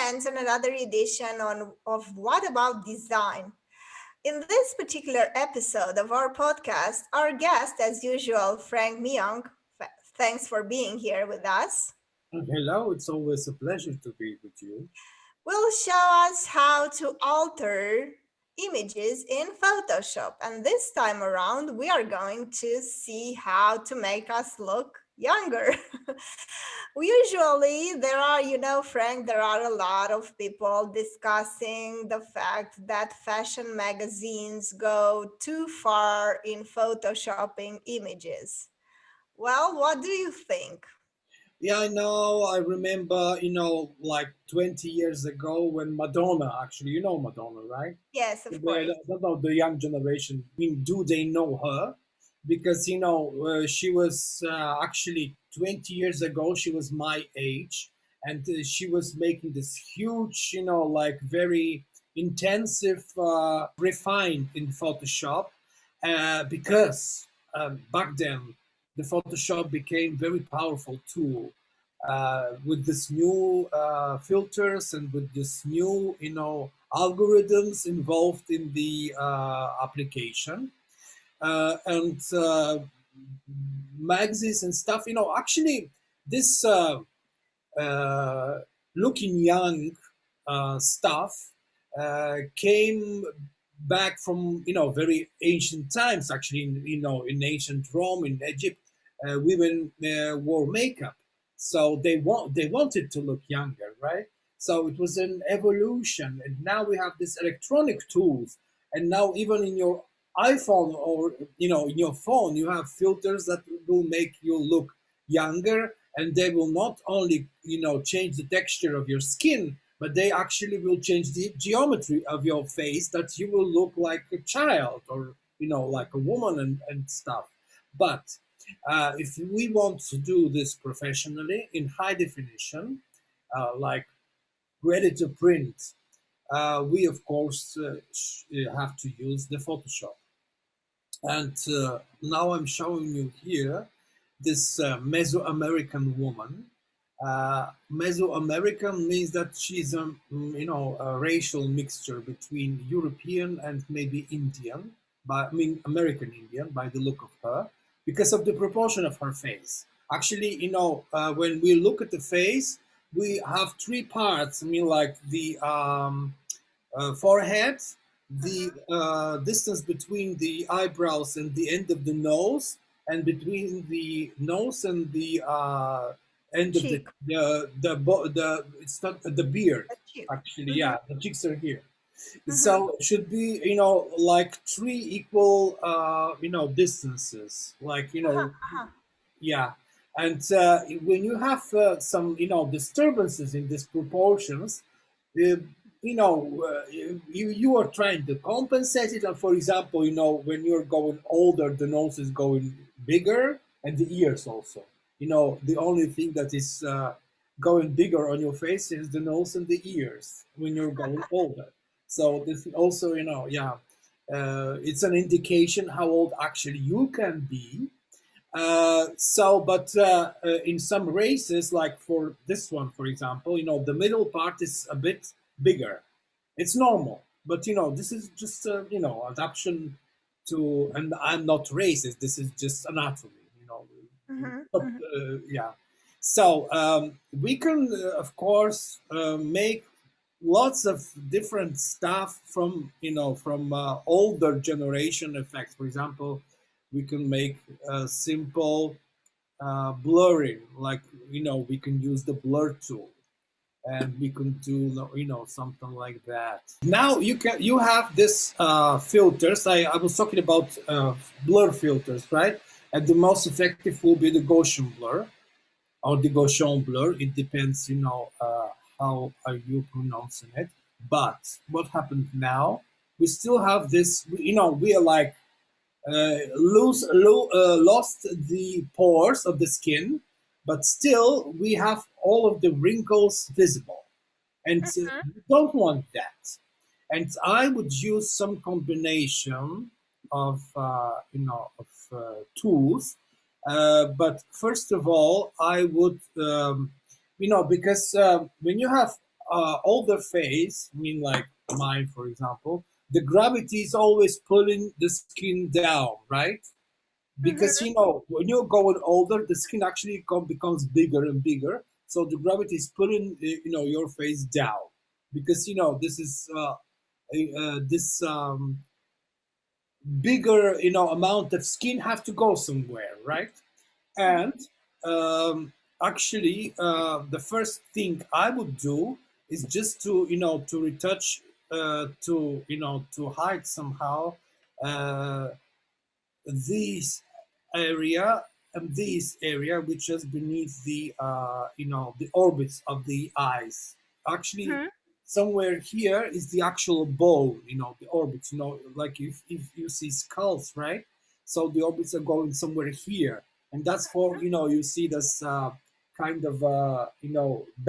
friends, on another edition of What About Design. In this particular episode of our podcast, our guest, as usual, Frank Myung, thanks for being here with us, Hello, it's always a pleasure to be with you. will show us how to alter images in Photoshop. And this time around, we are going to see how to make us look younger. Usually, there are, Frank, there are a lot of people discussing the fact that fashion magazines go too far in photoshopping images. Well, what do you think? Yeah, I know. I remember, like 20 years ago when Madonna, actually, you know Madonna, right? Yes, of The, course. I don't know the young generation. I mean, do they know her? Because, she was actually 20 years ago, she was my age, and she was making this huge, like very intensive, refined in Photoshop, because back then the Photoshop became very powerful tool with this new filters and with this new, algorithms involved in the application and magazines and stuff. Actually, this uh, looking young stuff came back from very ancient times. Actually, in ancient Rome, in Egypt, women wore makeup, so they wanted to look younger, right? So it was an evolution, and now we have these electronic tools, and now even in your iPhone or in your phone, you have filters that will make you look younger, and they will not only change the texture of your skin, but they actually will change the geometry of your face, that you will look like a child or like a woman and stuff. But if we want to do this professionally in high definition, like ready to print, we of course have to use the Photoshop. And now I'm showing you here this Mesoamerican woman. Mesoamerican means that she's a racial mixture between European and maybe Indian, but I mean American Indian by the look of her, because of the proportion of her face. Actually, when we look at the face, we have three parts. I mean, like the forehead, the Mhm. distance between the eyebrows and the end of the nose, and between the nose and the end of Cheek, the it's not the beard, a cheek. actually. Mm-hmm. Yeah, the cheeks are here. Mm-hmm. So it should be like three equal distances, like Uh-huh. Uh-huh. yeah. And when you have some disturbances in these proportions, uh, you are trying to compensate it. And for example, when you're going older, the nose is going bigger, and the ears also. The only thing that is going bigger on your face is the nose and the ears when you're going older. So this is also, yeah, it's an indication how old actually you can be. But in some races, like for this one, for example, the middle part is a bit bigger. It's normal, but this is just adaptation to, and I'm not racist. This is just anatomy. Mm-hmm. Mm-hmm. Yeah. So we can, of course, make lots of different stuff from older generation effects. For example, we can make simple blurring, like we can use the blur tool, and we can do something like that. Now you have this filters. I was talking about blur filters, right? And the most effective will be the Gaussian blur or the Gaussian blur. It depends, how are you pronouncing it. But what happened now? We still have this. We are like lost the pores of the skin, but still we have all of the wrinkles visible, and you don't want that. And I would use some combination of tools. But first of all, I would because when you have older face, I mean like mine for example, the gravity is always pulling the skin down, right? Because Mhm. when you're going older, the skin actually becomes bigger and bigger, so the gravity is pulling your face down, because this is this bigger amount of skin have to go somewhere, right? And um, actually, the first thing I would do is just to to retouch, to to hide somehow uh, this area, and this area which is beneath the the orbits of the eyes. Actually, Mhm. somewhere here is the actual bone, the orbits, like if you see skulls, right? So the orbits are going somewhere here, and that's for you see this kind of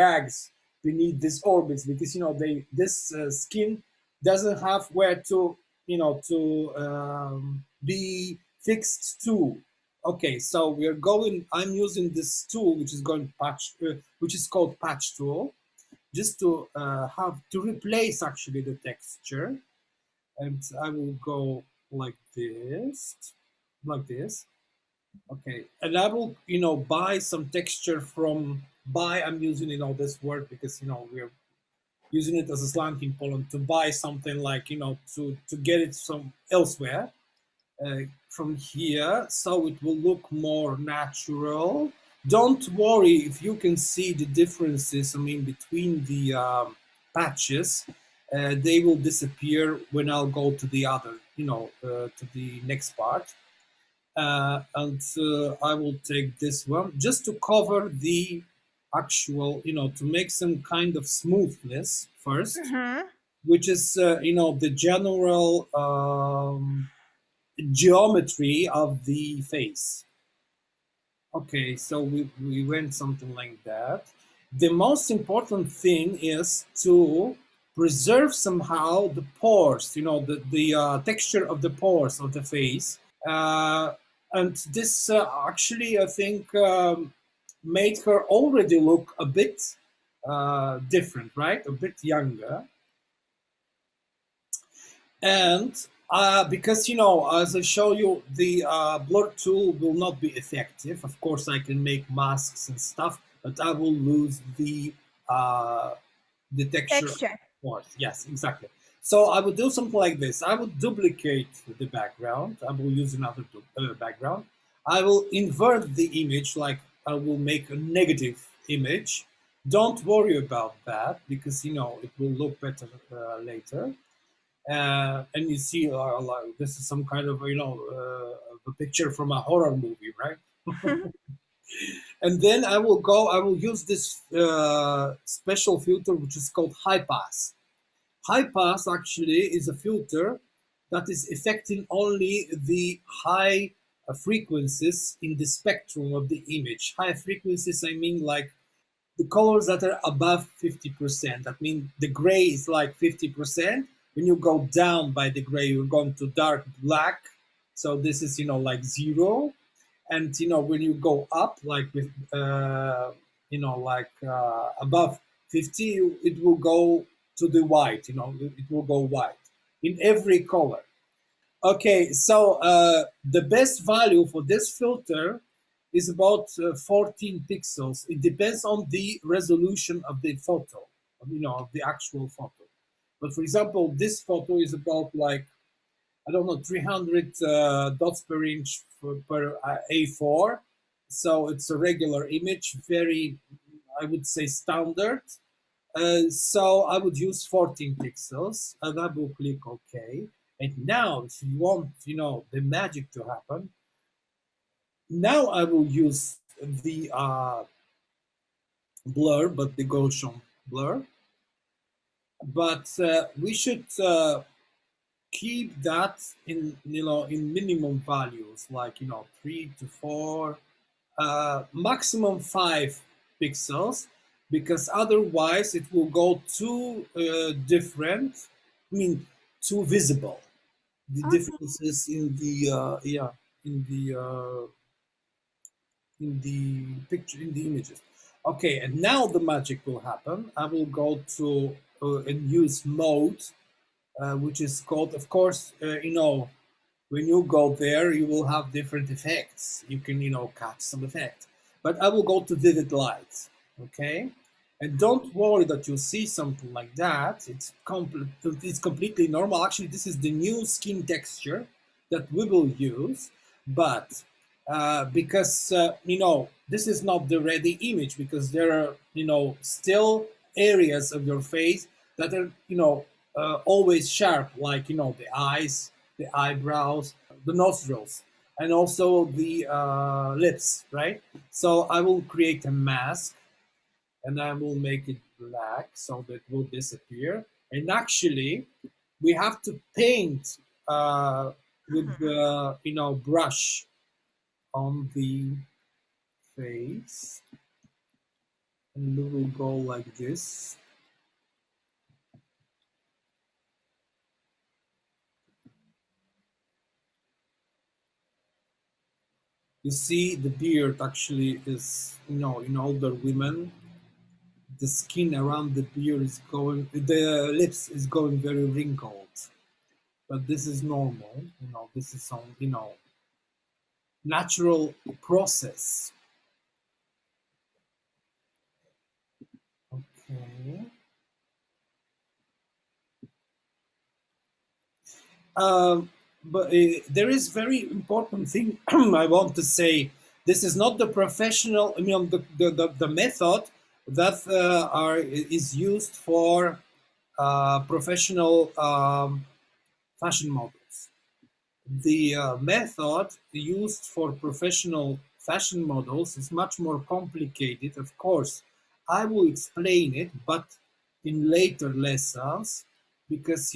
bags beneath these orbits, because they this skin doesn't have where to to be fixed to. Okay, so we are going. I'm using this tool, which is going patch, which is called patch tool, just to have to replace actually the texture. And I will go like this, like this. Okay, and I will buy some texture from buy. I'm using this word because we're using it as a slang in Poland, to buy something like to get it some elsewhere, from here, so it will look more natural. Don't worry if you can see the differences, I mean, between the patches. They will disappear when I'll go to the other, to the next part. And I will take this one just to cover the actual, to make some kind of smoothness first, Mhm. which is, the general geometry of the face. Okay, so we went something like that. The most important thing is to preserve somehow the pores, the texture of the pores of the face. Uh, and this actually, I think, made her already look a bit different, right? A bit younger. And because as I show you, the blur tool will not be effective. Of course I can make masks and stuff, but I will lose uh, the texture of Texture. the course. Yes, exactly. So I would do something like this. I would duplicate the background. I will use another background. I will invert the image, like I will make a negative image. Don't worry about that, because it will look better later. And you see, like, this is some kind of a picture from a horror movie, right? And then I will use this special filter which is called high pass. High pass actually is a filter that is affecting only the high frequencies in the spectrum of the image. High frequencies, I mean, like the colors that are above 50%. That means the gray is like 50%. When you go down by the gray, you're going to dark black. So this is, like zero. And, when you go up, like with, like above 50, it will go to the white, it will go white in every color. Okay, so the best value for this filter is about 14 pixels. It depends on the resolution of the photo, of the actual photo. But for example, this photo is about like, I don't know, 300 dots per inch per A4. So it's a regular image, very, I would say, standard. So I would use 14 pixels, and I will click OK. And now, if you want, the magic to happen, now I will use the blur, but the Gaussian blur. But we should keep that in, in minimum values, like 3 to 4, maximum 5 pixels, because otherwise it will go too different. I mean, too visible. The Okay. differences in the in the picture, in the images. Okay, and now the magic will happen. I will go to and use mode, which is called, of course, when you go there, you will have different effects. You can, catch some effect. But I will go to vivid light, okay? And don't worry that you see something like that. It's completely normal. Actually, this is the new skin texture that we will use. But because, this is not the ready image because there are, still areas of your face that are, always sharp, like, the eyes, the eyebrows, the nostrils, and also the lips, right? So I will create a mask and I will make it black so that it will disappear. And actually, we have to paint with Mhm. the brush on the face, and we will go like this. You see, the beard actually is, in older women, the skin around the beard is going, the lips is going very wrinkled. But this is normal, this is some, natural process. Okay. But there is very important thing I want to say. This is not the professional, the method that is used for professional fashion models. The method used for professional fashion models is much more complicated. Of course, I will explain it, but in later lessons, because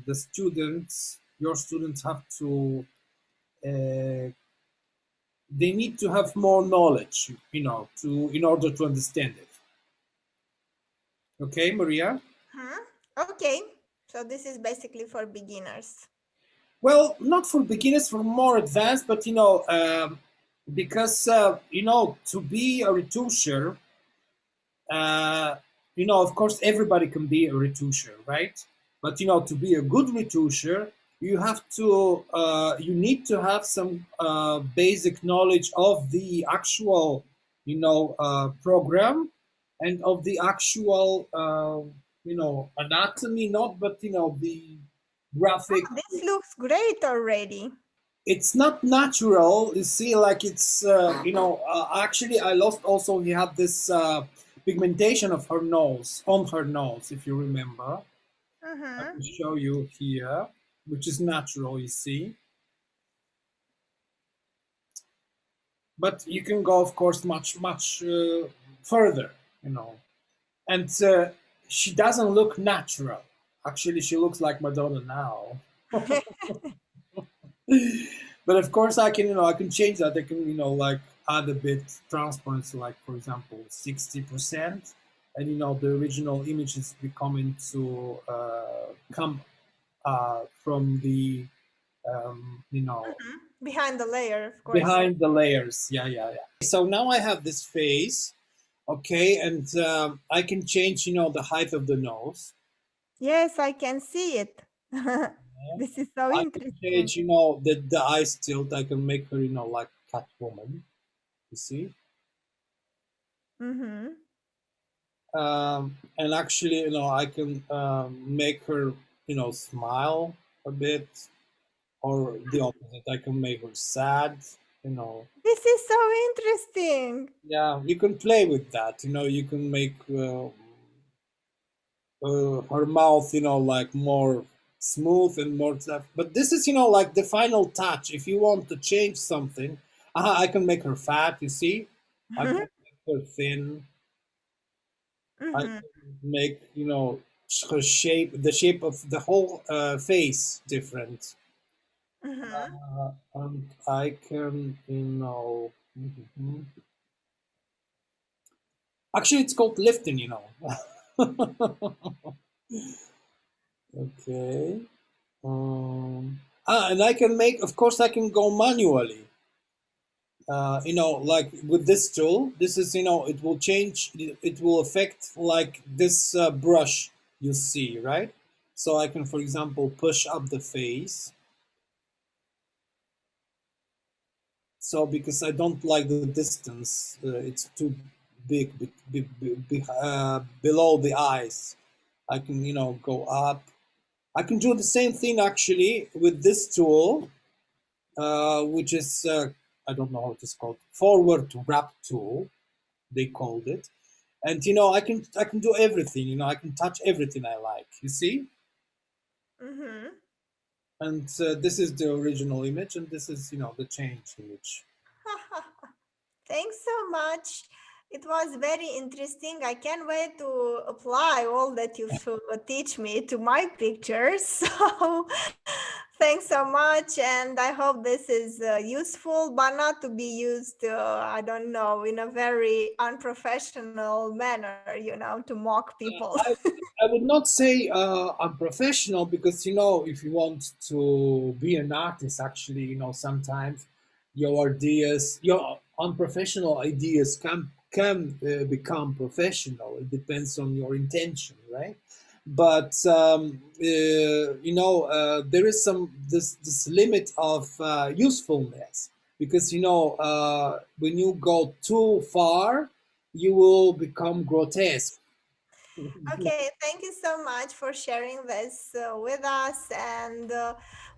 the students, your students have to, uh, they need to have more knowledge, to in order to understand it. Okay, Maria. Hmm? Okay, so this is basically for beginners. Well, not for beginners, for more advanced, but because to be a retoucher, uh, of course, everybody can be a retoucher, right? But to be a good retoucher, you need to have some basic knowledge of the actual, program, and of the actual, anatomy, not, but the graphic. Oh, this looks great already. It's not natural. You see, like it's actually I lost also. He had this pigmentation of her nose on her nose, if you remember. I Mm-hmm. can show you here, which is natural. You see, but you can go, of course, much further. You know, and she doesn't look natural. Actually, she looks like Madonna now. But of course, I can change that. I can, like add a bit transparency, like for example, 60%, and the original image is becoming to come from the, Behind the layer, of course. behind the layers. Yeah, yeah, yeah. So now I have this face, okay, and I can change, the height of the nose. Yes, I can see it. This is so I can interesting. change, the eyes tilt. I can make her, like Catwoman. You see. Mm-hmm. And actually, I can make her, smile a bit, or the opposite. I can make her sad. You know, This is so interesting. yeah, you can play with that. You can make her mouth, like more smooth and more tough. But this is, like the final touch. If you want to change something, I can make her fat. You see, I can make her thin. I Mm-hmm. can make, her shape, the shape of the whole face different. Mm-hmm. And I can, mhm. Actually, it's called lifting, Okay. And I can make, of course, I can go manually. like with this tool, this is, it will change, it will affect like this brush you see, right? So I can, for example, push up the face. So because I don't like the distance, it's too big, below the eyes. I can, go up. I can do the same thing actually with this tool, which is, I don't know how it's called, forward wrap tool, they called it. And I can do everything. I can touch everything I like. You see. Mm-hmm. And this is the original image, and this is the changed image. Thanks so much. It was very interesting. I can't wait to apply all that you teach me to my pictures. So, thanks so much. And I hope this is useful, but not to be used, I don't know, in a very unprofessional manner, to mock people. I would not say unprofessional, because if you want to be an artist, actually, sometimes your unprofessional ideas can become professional. It depends on your intention, right? But there is this limit of usefulness, because when you go too far, you will become grotesque. Okay, thank you so much for sharing this with us, and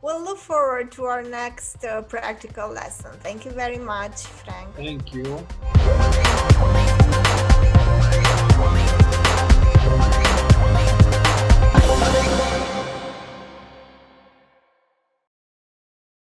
we'll look forward to our next practical lesson. Thank you very much, Frank. Thank you.